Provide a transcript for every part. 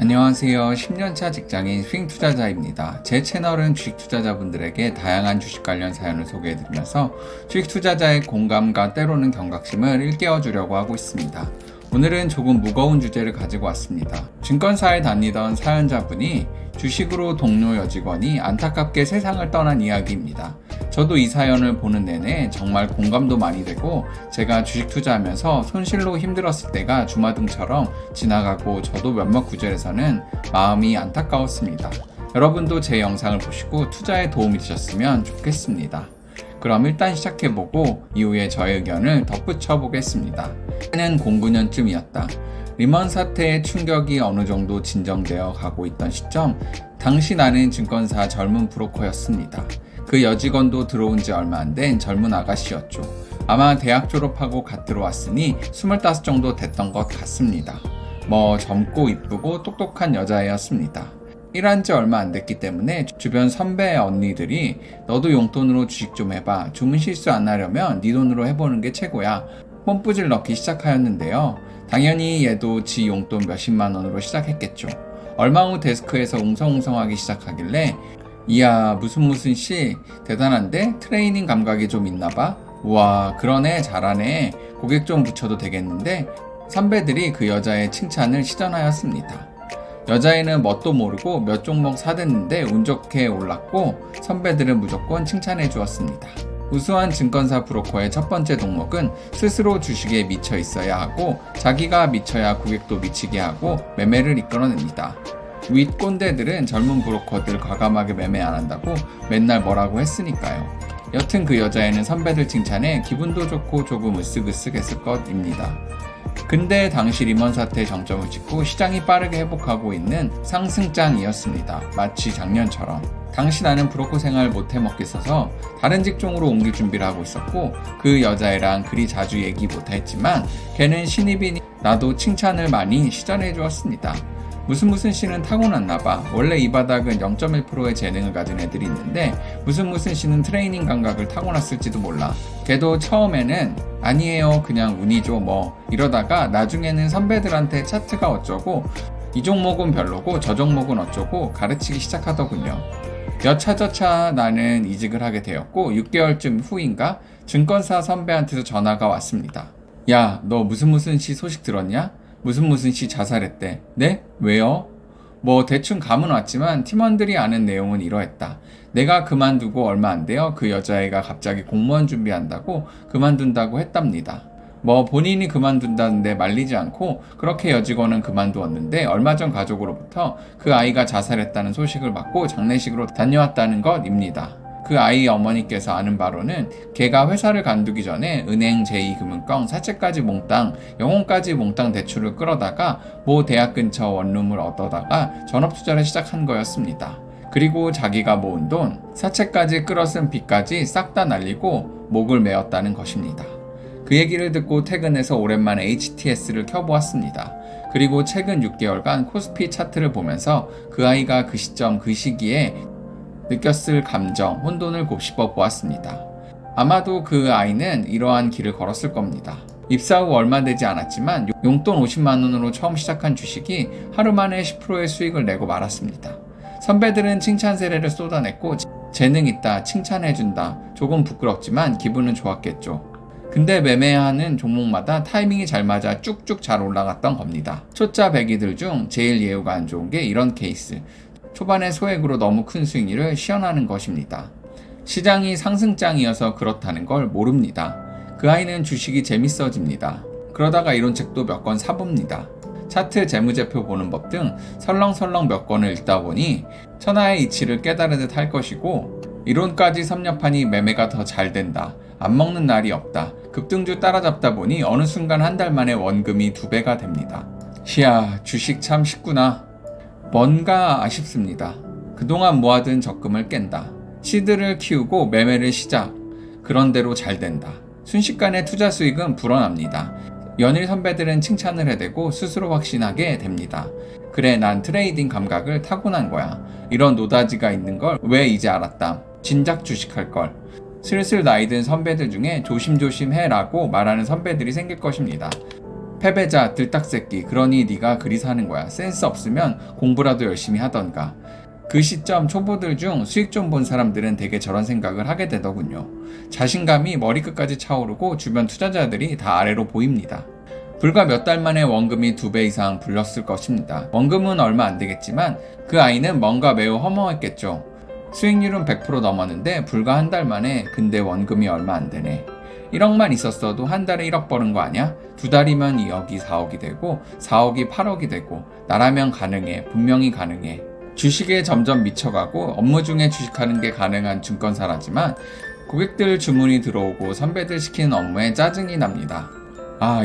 안녕하세요. 10년차 직장인 스윙 투자자입니다. 제 채널은 주식 투자자분들에게 다양한 주식 관련 사연을 소개해드리면서 주식 투자자의 공감과 때로는 경각심을 일깨워 주려고 하고 있습니다. 오늘은 조금 무거운 주제를 가지고 왔습니다. 증권사에 다니던 사연자분이 주식으로 동료 여직원이 안타깝게 세상을 떠난 이야기입니다. 저도 이 사연을 보는 내내 정말 공감도 많이 되고 제가 주식 투자하면서 손실로 힘들었을 때가 주마등처럼 지나가고 저도 몇몇 구절에서는 마음이 안타까웠습니다. 여러분도 제 영상을 보시고 투자에 도움이 되셨으면 좋겠습니다. 그럼 일단 시작해보고 이후에 저의 의견을 덧붙여 보겠습니다. 해는 09년쯤이었다. 리먼 사태의 충격이 어느 정도 진정되어 가고 있던 시점, 당시 나는 증권사 젊은 브로커였습니다. 그 여직원도 들어온 지 얼마 안 된 젊은 아가씨였죠. 아마 대학 졸업하고 갓 들어왔으니 25 정도 됐던 것 같습니다. 젊고 이쁘고 똑똑한 여자애였습니다. 일한 지 얼마 안 됐기 때문에 주변 선배 언니들이 너도 용돈으로 주식 좀 해봐. 주문 실수 안 하려면 네 돈으로 해보는 게 최고야. 뽐뿌질 넣기 시작하였는데요. 당연히 얘도 지 용돈 몇십만 원으로 시작했겠죠. 얼마 후 데스크에서 웅성웅성하기 시작하길래 이야 무슨 씨 대단한데? 트레이닝 감각이 좀 있나봐? 우와 그러네 잘하네. 고객 좀 붙여도 되겠는데? 선배들이 그 여자의 칭찬을 시전하였습니다. 여자애는 뭣도 모르고 몇 종목 사댔는데 운 좋게 올랐고 선배들은 무조건 칭찬해 주었습니다. 우수한 증권사 브로커의 첫 번째 동목은 스스로 주식에 미쳐 있어야 하고 자기가 미쳐야 고객도 미치게 하고 매매를 이끌어냅니다. 윗 꼰대들은 젊은 브로커들 과감하게 매매 안 한다고 맨날 뭐라고 했으니까요. 여튼 그 여자애는 선배들 칭찬에 기분도 좋고 조금 으쓱으쓱했을 것입니다. 근데 당시 리먼 사태의 정점을 찍고 시장이 빠르게 회복하고 있는 상승장이었습니다. 마치 작년처럼. 당시 나는 브로커 생활 못해 먹겠어서 다른 직종으로 옮길 준비를 하고 있었고 그 여자애랑 그리 자주 얘기 못했지만 걔는 신입이니 나도 칭찬을 많이 시전해 주었습니다. 무슨 씨는 타고났나봐. 원래 이 바닥은 0.1%의 재능을 가진 애들이 있는데 무슨 씨는 트레이닝 감각을 타고났을지도 몰라. 걔도 처음에는 아니에요 그냥 운이죠 이러다가 나중에는 선배들한테 차트가 어쩌고 이 종목은 별로고 저 종목은 어쩌고 가르치기 시작하더군요. 여차저차 나는 이직을 하게 되었고 6개월쯤 후인가 증권사 선배한테서 전화가 왔습니다. 야 너 무슨 씨 소식 들었냐? 무슨 씨 자살했대. 네? 왜요? 대충 감은 왔지만 팀원들이 아는 내용은 이러했다. 내가 그만두고 얼마 안 돼요. 그 여자애가 갑자기 공무원 준비한다고 그만둔다고 했답니다. 본인이 그만둔다는데 말리지 않고 그렇게 여직원은 그만두었는데 얼마 전 가족으로부터 그 아이가 자살했다는 소식을 받고 장례식으로 다녀왔다는 것입니다. 그 아이 어머니께서 아는 바로는 걔가 회사를 간두기 전에 은행 제2금융권 사채까지 몽땅 영혼까지 몽땅 대출을 끌어다가 대학 근처 원룸을 얻어다가 전업투자를 시작한 거였습니다. 그리고 자기가 모은 돈 사채까지 끌어쓴 빚까지 싹 다 날리고 목을 메었다는 것입니다. 그 얘기를 듣고 퇴근해서 오랜만에 HTS를 켜보았습니다. 그리고 최근 6개월간 코스피 차트를 보면서 그 아이가 그 시점 그 시기에 느꼈을 감정, 혼돈을 곱씹어 보았습니다. 아마도 그 아이는 이러한 길을 걸었을 겁니다. 입사 후 얼마 되지 않았지만 용돈 50만 원으로 처음 시작한 주식이 하루 만에 10%의 수익을 내고 말았습니다. 선배들은 칭찬 세례를 쏟아냈고 재능 있다, 칭찬해준다, 조금 부끄럽지만 기분은 좋았겠죠. 근데 매매하는 종목마다 타이밍이 잘 맞아 쭉쭉 잘 올라갔던 겁니다. 초짜 배기들 중 제일 예후가 안 좋은 게 이런 케이스. 초반에 소액으로 너무 큰 수익률을 시연하는 것입니다. 시장이 상승장이어서 그렇다는 걸 모릅니다. 그 아이는 주식이 재밌어집니다. 그러다가 이론책도 몇 권 사봅니다. 차트 재무제표 보는 법 등 설렁설렁 몇 권을 읽다 보니 천하의 이치를 깨달으듯 할 것이고 이론까지 섭렵하니 매매가 더 잘 된다. 안 먹는 날이 없다. 급등주 따라잡다 보니 어느 순간 한 달 만에 원금이 2배가 됩니다. 이야 주식 참 쉽구나. 뭔가 아쉽습니다. 그동안 모아둔 적금을 깬다. 시드를 키우고 매매를 시작. 그런대로 잘 된다. 순식간에 투자 수익은 불어납니다. 연일 선배들은 칭찬을 해대고 스스로 확신하게 됩니다. 그래 난 트레이딩 감각을 타고난 거야. 이런 노다지가 있는 걸 왜 이제 알았다. 진작 주식할 걸. 슬슬 나이 든 선배들 중에 조심조심 해라고 말하는 선배들이 생길 것입니다. 패배자, 들딱새끼, 그러니 네가 그리 사는 거야. 센스 없으면 공부라도 열심히 하던가. 그 시점 초보들 중 수익 좀 본 사람들은 대개 저런 생각을 하게 되더군요. 자신감이 머리끝까지 차오르고 주변 투자자들이 다 아래로 보입니다. 불과 몇 달 만에 원금이 2배 이상 불렸을 것입니다. 원금은 얼마 안 되겠지만 그 아이는 뭔가 매우 허무했겠죠. 수익률은 100% 넘었는데 불과 한 달 만에 근데 원금이 얼마 안 되네. 1억만 있었어도 한 달에 1억 버는 거 아니야? 2달이면 2억이 4억이 되고 4억이 8억이 되고 나라면 가능해. 분명히 가능해. 주식에 점점 미쳐가고 업무 중에 주식하는 게 가능한 증권사라지만 고객들 주문이 들어오고 선배들 시키는 업무에 짜증이 납니다.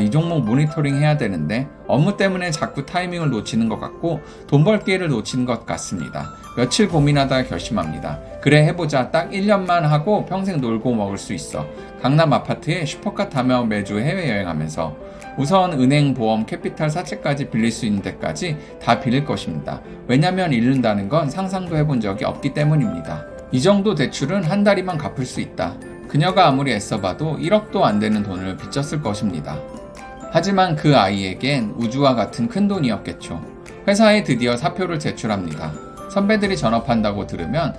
이 종목 모니터링 해야 되는데 업무 때문에 자꾸 타이밍을 놓치는 것 같고 돈 벌 기회를 놓치는 것 같습니다. 며칠 고민하다 결심합니다. 그래 해보자. 딱 1년만 하고 평생 놀고 먹을 수 있어. 강남 아파트에 슈퍼카 타며 매주 해외여행하면서 우선 은행, 보험, 캐피탈, 사채까지 빌릴 수 있는 데까지 다 빌릴 것입니다. 왜냐면 잃는다는 건 상상도 해본 적이 없기 때문입니다. 이 정도 대출은 한 달이면 갚을 수 있다. 그녀가 아무리 애써봐도 1억도 안 되는 돈을 빚졌을 것입니다. 하지만 그 아이에겐 우주와 같은 큰 돈이었겠죠. 회사에 드디어 사표를 제출합니다. 선배들이 전업한다고 들으면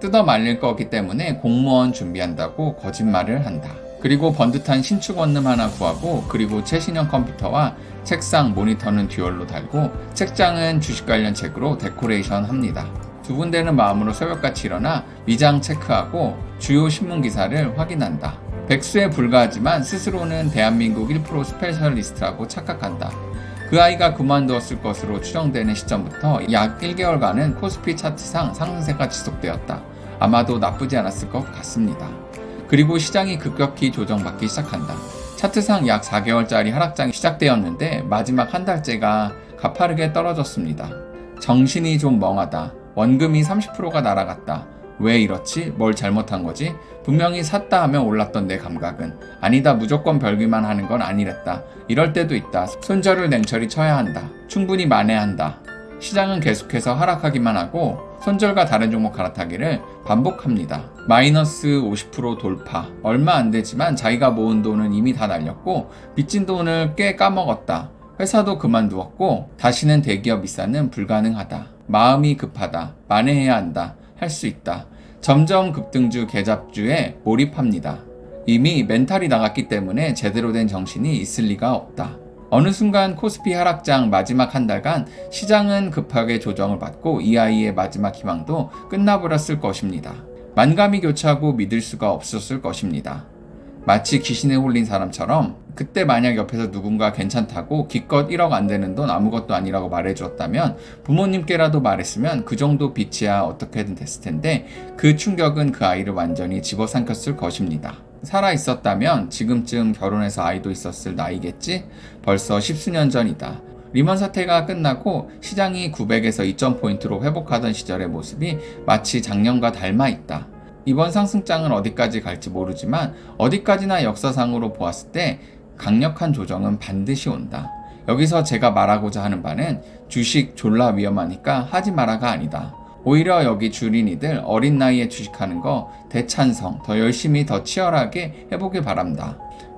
뜯어 말릴 거기 때문에 공무원 준비한다고 거짓말을 한다. 그리고 번듯한 신축 원룸 하나 구하고 그리고 최신형 컴퓨터와 책상, 모니터는 듀얼로 달고 책장은 주식 관련 책으로 데코레이션 합니다. 두근대는 마음으로 새벽같이 일어나 위장 체크하고 주요 신문 기사를 확인한다. 백수에 불과하지만 스스로는 대한민국 1% 스페셜리스트라고 착각한다. 그 아이가 그만두었을 것으로 추정되는 시점부터 약 1개월간은 코스피 차트상 상승세가 지속되었다. 아마도 나쁘지 않았을 것 같습니다. 그리고 시장이 급격히 조정받기 시작한다. 차트상 약 4개월짜리 하락장이 시작되었는데 마지막 한 달째가 가파르게 떨어졌습니다. 정신이 좀 멍하다. 원금이 30%가 날아갔다. 왜 이렇지? 뭘 잘못한 거지? 분명히 샀다 하면 올랐던 내 감각은 아니다. 무조건 별기만 하는 건 아니랬다. 이럴 때도 있다. 손절을 냉철히 쳐야 한다. 충분히 만회한다. 시장은 계속해서 하락하기만 하고 손절과 다른 종목 갈아타기를 반복합니다. 마이너스 50% 돌파. 얼마 안 되지만 자기가 모은 돈은 이미 다 날렸고 빚진 돈을 꽤 까먹었다. 회사도 그만두었고 다시는 대기업 입사는 불가능하다. 마음이 급하다. 만회해야 한다. 할 수 있다. 점점 급등주 개잡주에 몰입합니다. 이미 멘탈이 나갔기 때문에 제대로 된 정신이 있을 리가 없다. 어느 순간 코스피 하락장 마지막 한 달간 시장은 급하게 조정을 받고 이 아이의 마지막 희망도 끝나버렸을 것입니다. 만감이 교차하고 믿을 수가 없었을 것입니다. 마치 귀신에 홀린 사람처럼 그때 만약 옆에서 누군가 괜찮다고 기껏 1억 안 되는 돈 아무것도 아니라고 말해주었다면 부모님께라도 말했으면 그 정도 빚이야 어떻게든 됐을 텐데 그 충격은 그 아이를 완전히 집어삼켰을 것입니다. 살아있었다면 지금쯤 결혼해서 아이도 있었을 나이겠지? 벌써 10수년 전이다. 리먼 사태가 끝나고 시장이 900에서 2,000포인트로 회복하던 시절의 모습이 마치 작년과 닮아 있다. 이번 상승장은 어디까지 갈지 모르지만 어디까지나 역사상으로 보았을 때 강력한 조정은 반드시 온다. 여기서 제가 말하고자 하는 바는 주식 졸라 위험하니까 하지 마라가 아니다. 오히려 여기 주린이들 어린 나이에 주식하는 거 대찬성, 더 열심히 더 치열하게 해보길 바랍니다.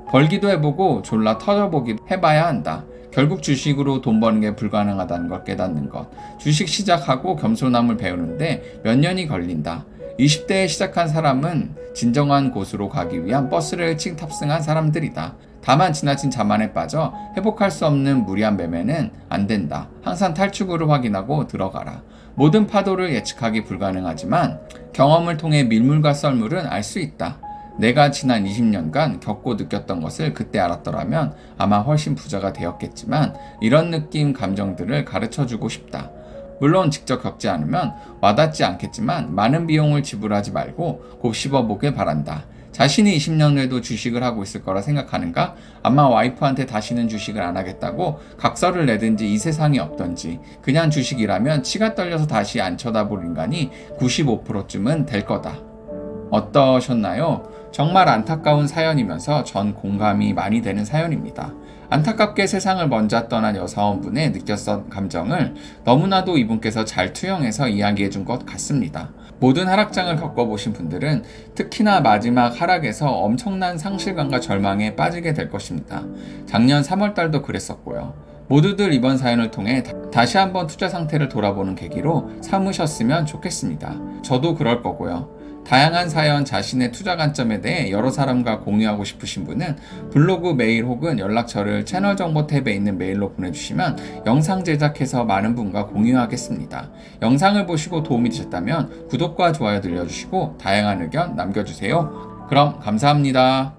벌기도 해보고 졸라 터져보기도 해봐야 한다. 결국 주식으로 돈 버는 게 불가능하다는 걸 깨닫는 것. 주식 시작하고 겸손함을 배우는데 몇 년이 걸린다. 20대에 시작한 사람은 진정한 곳으로 가기 위한 버스를 일찍 탑승한 사람들이다. 다만 지나친 자만에 빠져 회복할 수 없는 무리한 매매는 안 된다. 항상 탈출구를 확인하고 들어가라. 모든 파도를 예측하기 불가능하지만 경험을 통해 밀물과 썰물은 알 수 있다. 내가 지난 20년간 겪고 느꼈던 것을 그때 알았더라면 아마 훨씬 부자가 되었겠지만 이런 느낌, 감정들을 가르쳐주고 싶다. 물론 직접 겪지 않으면 와닿지 않겠지만 많은 비용을 지불하지 말고 곱씹어보길 바란다. 자신이 20년 후에도 주식을 하고 있을 거라 생각하는가? 아마 와이프한테 다시는 주식을 안 하겠다고 각서를 내든지 이 세상이 없던지 그냥 주식이라면 치가 떨려서 다시 안 쳐다볼 인간이 95%쯤은 될 거다. 어떠셨나요? 정말 안타까운 사연이면서 전 공감이 많이 되는 사연입니다. 안타깝게 세상을 먼저 떠난 여사원분의 느꼈던 감정을 너무나도 이분께서 잘 투영해서 이야기해 준 것 같습니다. 모든 하락장을 겪어보신 분들은 특히나 마지막 하락에서 엄청난 상실감과 절망에 빠지게 될 것입니다. 작년 3월달도 그랬었고요. 모두들 이번 사연을 통해 다시 한번 투자 상태를 돌아보는 계기로 삼으셨으면 좋겠습니다. 저도 그럴 거고요. 다양한 사연, 자신의 투자 관점에 대해 여러 사람과 공유하고 싶으신 분은 블로그 메일 혹은 연락처를 채널 정보 탭에 있는 메일로 보내주시면 영상 제작해서 많은 분과 공유하겠습니다. 영상을 보시고 도움이 되셨다면 구독과 좋아요 눌러주시고 다양한 의견 남겨주세요. 그럼 감사합니다.